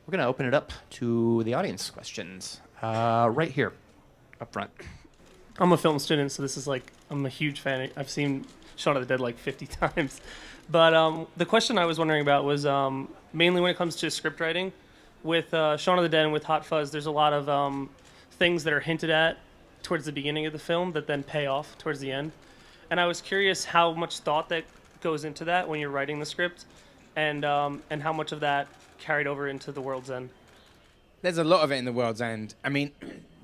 We're going to open it up to the audience questions. Right here, up front. I'm a film student, so this is like, I'm a huge fan. I've seen Shaun of the Dead like 50 times. But the question I was wondering about was mainly when it comes to script writing. With Shaun of the Dead and with Hot Fuzz, there's a lot of things that are hinted at towards the beginning of the film that then pay off towards the end. And I was curious how much thought that goes into that when you're writing the script, and how much of that carried over into The World's End. There's a lot of it in The World's End. I mean,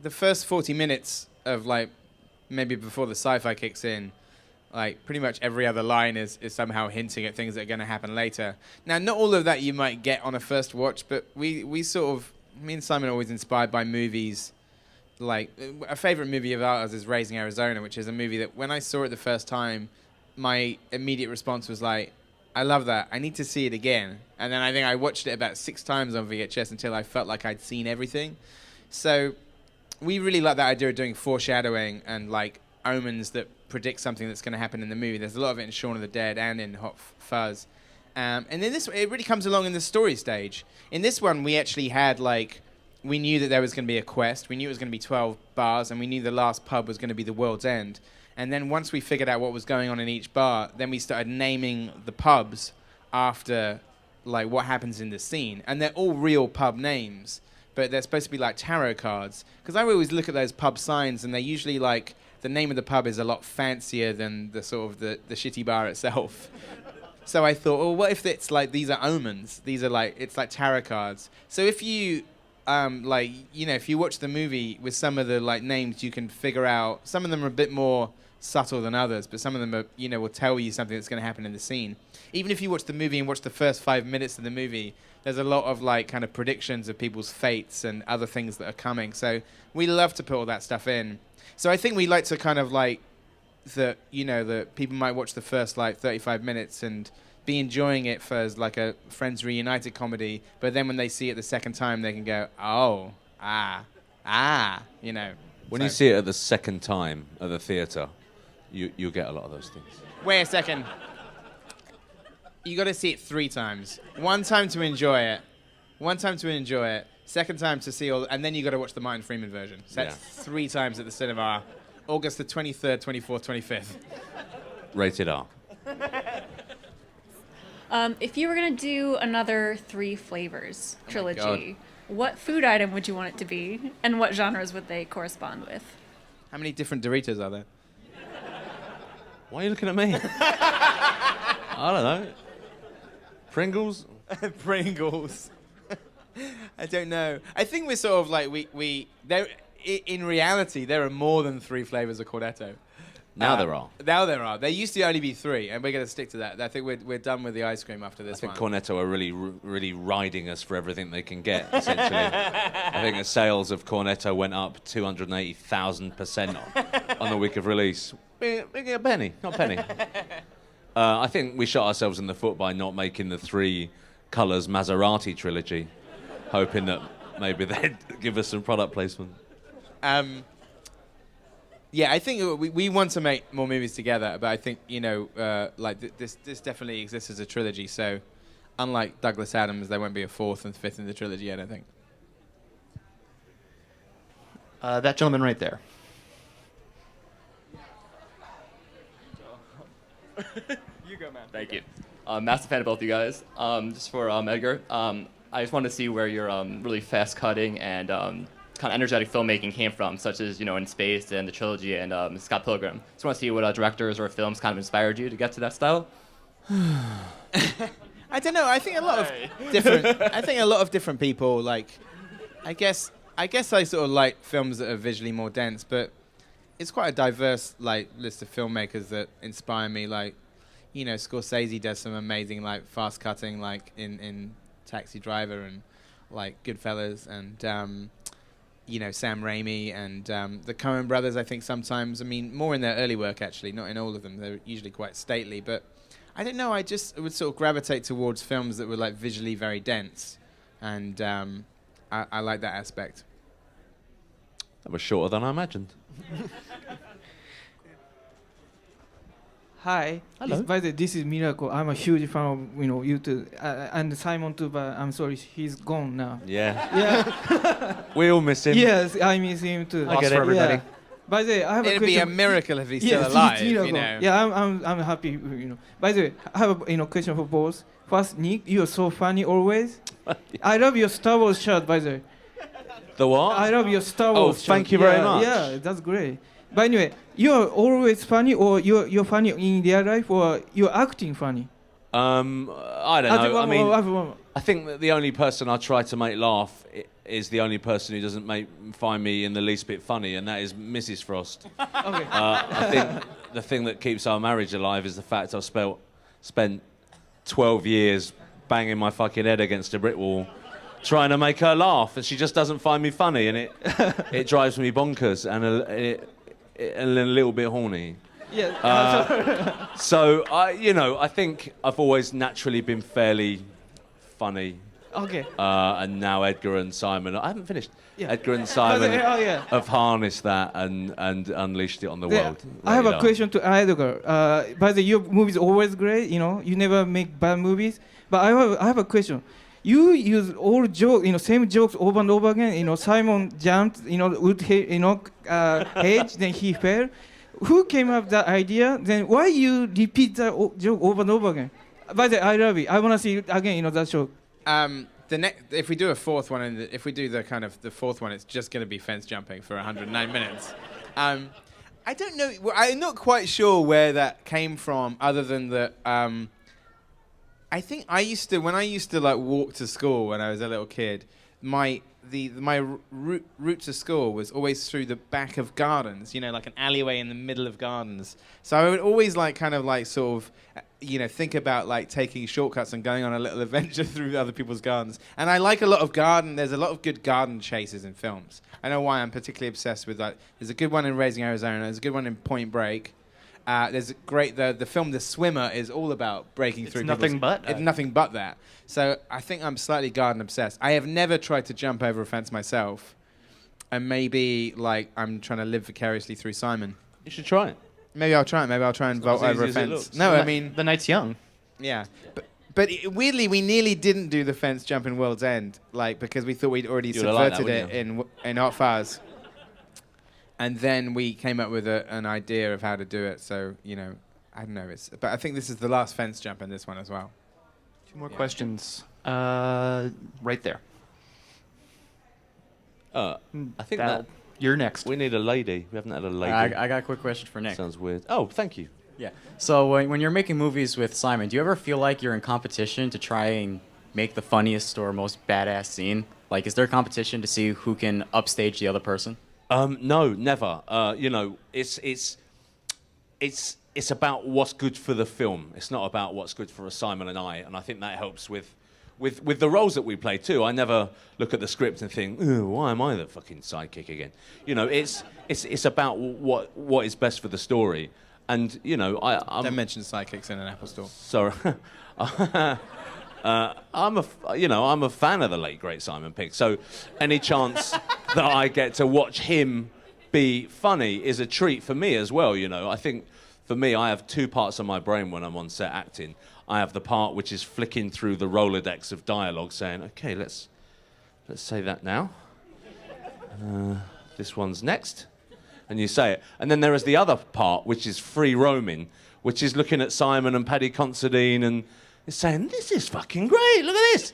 the first 40 minutes of, like, maybe before the sci-fi kicks in, like, pretty much every other line is somehow hinting at things that are going to happen later. Now, not all of that you might get on a first watch, but we sort of, me and Simon are always inspired by movies. Like, a favorite movie of ours is Raising Arizona, which is a movie that when I saw it the first time, my immediate response was like, I love that. I need to see it again. And then I think I watched it about 6 times on VHS until I felt like I'd seen everything. So we really like that idea of doing foreshadowing and, like, omens that predict something that's going to happen in the movie. There's a lot of it in Shaun of the Dead and in Hot Fuzz. And then this, it really comes along in the story stage. In this one, we actually had, like, we knew that there was going to be a quest. We knew it was going to be 12 bars, and we knew the last pub was going to be the World's End. And then once we figured out what was going on in each bar, then we started naming the pubs after, like, what happens in the scene. And they're all real pub names, but they're supposed to be like tarot cards. Because I always look at those pub signs, and they're usually like, the name of the pub is a lot fancier than the sort of the shitty bar itself. So I thought, well, what if it's like, these are omens? These are like, it's like tarot cards. So if you, like, you know, if you watch the movie with some of the, like, names, you can figure out, some of them are a bit more subtle than others, but some of them are, you know, will tell you something that's going to happen in the scene. Even if you watch the movie and watch the first 5 minutes of the movie, there's a lot of, like, kind of predictions of people's fates and other things that are coming. So we love to put all that stuff in. So I think we like to kind of, like, that, you know, that people might watch the first, like, 35 minutes and be enjoying it for as, like, a Friends Reunited comedy, but then when they see it the second time, they can go, oh, you know. When you see it at the second time at the theatre, you'll get a lot of those things. Wait a second. You got to see it 3 times. 1 time to enjoy it. 1 time to enjoy it. Second time to see all, and then you got to watch the Martin Freeman version. So that's 3 times at the cinema. August the 23rd, 24th, 25th. Rated R. If you were going to do another 3 flavors trilogy, God. what food item would you want it to be, and what genres would they correspond with? How many different Doritos are there? Why are you looking at me? I don't know. Pringles? Pringles. I don't know. I think we're sort of like, there. In reality, there are more than 3 flavors of Cornetto. Now there are. Now there are. There used to only be 3, and we're going to stick to that. I think we're done with the ice cream after this I think one. Cornetto are really riding us for everything they can get, essentially. I think the sales of Cornetto went up 280,000% on the week of release. We get a penny, not a penny. I think we shot ourselves in the foot by not making the 3 colours Maserati trilogy, hoping that maybe they'd give us some product placement. Yeah, I think we want to make more movies together, but I think, you know, like this definitely exists as a trilogy. So, unlike Douglas Adams, there won't be a 4th and 5th in the trilogy, I don't think. That gentleman right there. You go, man. Thank you. Massive fan of both you guys. Just for Edgar, I just wanted to see where your really fast cutting and kind of energetic filmmaking came from, such as, you know, In Space and the trilogy and Scott Pilgrim. Just want to see what directors or films kind of inspired you to get to that style. I don't know. I think a lot of different. I think a lot of different people like. I guess I sort of like films that are visually more dense, but it's quite a diverse like list of filmmakers that inspire me. Like, you know, Scorsese does some amazing like fast cutting, like in Taxi Driver and like Goodfellas, and you know, Sam Raimi and the Coen brothers. I think sometimes, I mean, more in their early work actually, not in all of them. They're usually quite stately, but I don't know. I would sort of gravitate towards films that were like visually very dense, and I like that aspect. That was shorter than I imagined. Hi. Hello. By the way, this is Miracle. I'm a huge fan of you two, and Simon too. But I'm sorry, he's gone now. Yeah. Yeah. We all miss him. Yes, I miss him too. Lost for everybody. Yeah. By the way, I have a It'd question. be a miracle if he's Yes, still alive. it's Miracle. You know. Yeah, I'm happy. By the way, I have a question for both. First, Nick, you're so funny always. I love your Star Wars shirt. By the way, The what? I love your Star Oh, Wars shirt. thank you very much. Yeah, that's great. But anyway, you're always funny, or you're funny in real life, or you're acting funny. I don't know. I mean, mean, I think that the only person I try to make laugh is the only person who doesn't find me in the least bit funny, and that is Mrs. Frost. okay. I think the thing that keeps our marriage alive is the fact I've spent 12 years banging my fucking head against a brick wall trying to make her laugh, and she just doesn't find me funny, and it drives me bonkers and a little bit horny. Yeah. So I think I've always naturally been fairly funny. Okay. And now Edgar and Simon, I haven't finished. Yeah. Edgar and Simon yeah. have harnessed that and unleashed it on the Yeah, world. I have Really a are. question to Edgar. By the way, your movies always great. You never make bad movies. But I have a question. You use all jokes, same jokes over and over again. Simon jumped, wood hedge, then he fell. Who came up with that idea? Then why you repeat that joke over and over again? By the way, I love it. I want to see it again. That joke. If we do a fourth one, and if we do the fourth one, it's just going to be fence jumping for 109 minutes. I don't know. I'm not quite sure where that came from, other than that. I think when I used to like walk to school when I was a little kid, my route to school was always through the back of gardens, like an alleyway in the middle of gardens. So I would always think about like taking shortcuts and going on a little adventure through other people's gardens. And I like there's a lot of good garden chases in films. I know why I'm particularly obsessed with that. There's a good one in Raising Arizona. There's a good one in Point Break. There's a great the film The Swimmer is all about breaking through. It's nothing but that. So I think I'm slightly garden obsessed. I have never tried to jump over a fence myself, and maybe like I'm trying to live vicariously through Simon. You should try it. Maybe I'll try it. Maybe I'll try and vault not as over a easy as it fence. looks. No, I mean, The night's young. yeah. But weirdly, we nearly didn't do the fence jump in World's End, because we thought we'd already You would've liked subverted that, it in Hot Fuzz. And then we came up with an idea of how to do it. So, I don't know. But I think this is the last fence jump in this one as well. 2 more questions. Right there. I think That'll- that You're next. we need a lady. We haven't had a lady. I got a quick question for Nick. Sounds weird. Oh, thank you. Yeah. So when you're making movies with Simon, do you ever feel like you're in competition to try and make the funniest or most badass scene? Like, is there a competition to see who can upstage the other person? No, never. It's about what's good for the film. It's not about what's good for Simon and I think that helps with the roles that we play too. I never look at the script and think, why am I the fucking sidekick again? It's about what is best for the story. And Don't mention sidekicks in an Apple store. Sorry. I'm a fan of the late great Simon Pegg. So any chance that I get to watch him be funny is a treat for me as well. I think for me, I have 2 parts of my brain when I'm on set acting. I have the part which is flicking through the Rolodex of dialogue, saying, "Okay, let's say that now. This one's next." And you say it. And then there is the other part, which is free roaming, which is looking at Simon and Paddy Considine and is saying, "This is fucking great, look at this."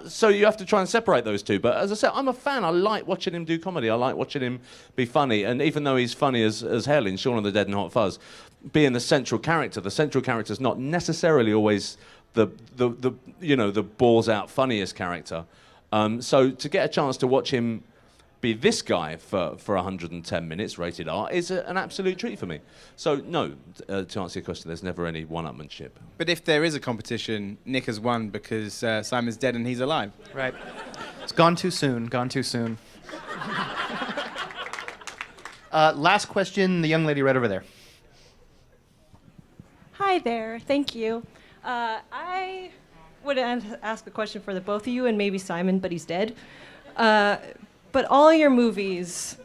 So you have to try and separate those two. But as I said, I'm a fan. I like watching him do comedy. I like watching him be funny. And even though he's funny as hell in Shaun of the Dead and Hot Fuzz, being the central character's not necessarily always the balls out funniest character. So to get a chance to watch him be this guy for 110 minutes, rated R, is an absolute treat for me. So no, to answer your question, there's never any one-upmanship. But if there is a competition, Nick has won because Simon's dead and he's alive. Right. It's gone too soon. Gone too soon. Last question, the young lady right over there. Hi there. Thank you. I would ask a question for the both of you and maybe Simon, but he's dead. But all your movies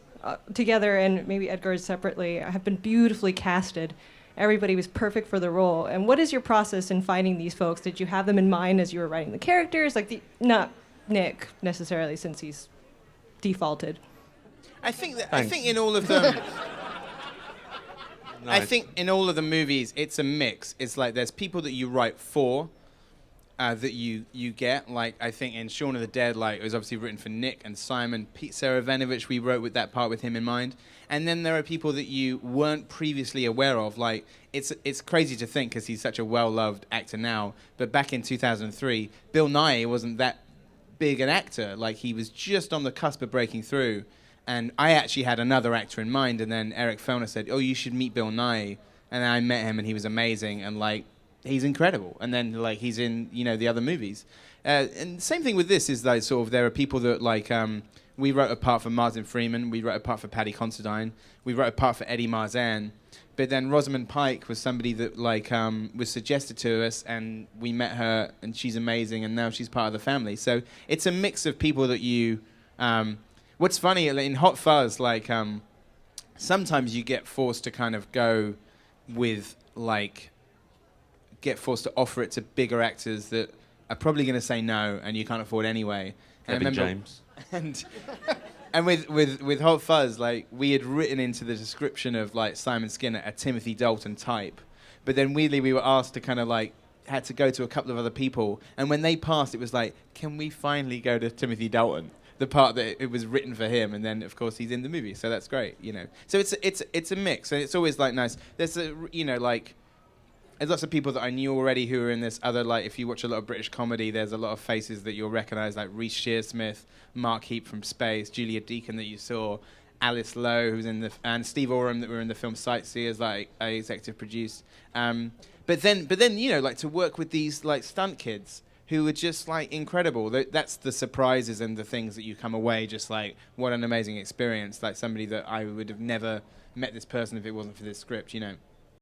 together and maybe Edgar's separately have been beautifully casted. everybody was perfect for the role. And what is your process in finding these folks? Did you have them in mind as you were writing the characters? Like, not Nick necessarily, since he's defaulted. I think in all of them. Nice. I think in all of the movies, it's a mix. It's like there's people that you write for, that you get. Like, I think in Shaun of the Dead, like, it was obviously written for Nick and Simon. Pete Seravenovich, we wrote with that part with him in mind. And then there are people that you weren't previously aware of. Like, it's crazy to think, because he's such a well-loved actor now. But back in 2003, Bill Nighy wasn't that big an actor. Like, he was just on the cusp of breaking through. And I actually had another actor in mind, and then Eric Fellner said, "Oh, you should meet Bill Nighy." And then I met him, and he was amazing, and like, he's incredible. And then like, he's in, you know, the other movies. And same thing with this is like, sort of, there are people that like, we wrote a part for Martin Freeman, we wrote a part for Paddy Considine, we wrote a part for Eddie Marzan. But then Rosamund Pike was somebody that like was suggested to us, and we met her, and she's amazing, and now she's part of the family. So it's a mix of people that you. What's funny in Hot Fuzz, like sometimes you get forced to kind of go with like, get forced to offer it to bigger actors that are probably going to say no, and you can't afford anyway. Kevin James. And with Hot Fuzz, like, we had written into the description of like Simon Skinner a Timothy Dalton type, but then weirdly we were asked to kind of like, had to go to a couple of other people, and when they passed, it was like, can we finally go to Timothy Dalton? The part that it was written for him, and then of course he's in the movie, so that's great, you know. So it's a mix, and it's always like nice. There's like, there's lots of people that I knew already who are in this other, like, if you watch a lot of British comedy, there's a lot of faces that you'll recognise, like Reece Shearsmith, Mark Heap from Space, Julia Deakin that you saw, Alice Lowe who's in and Steve Oram that were in the film Sightseers, like I executive produced. But then you know, like, to work with these like stunt kids who are just like incredible. That's the surprises and the things that you come away just like, what an amazing experience. Like, somebody that I would have never met this person if it wasn't for this script, you know.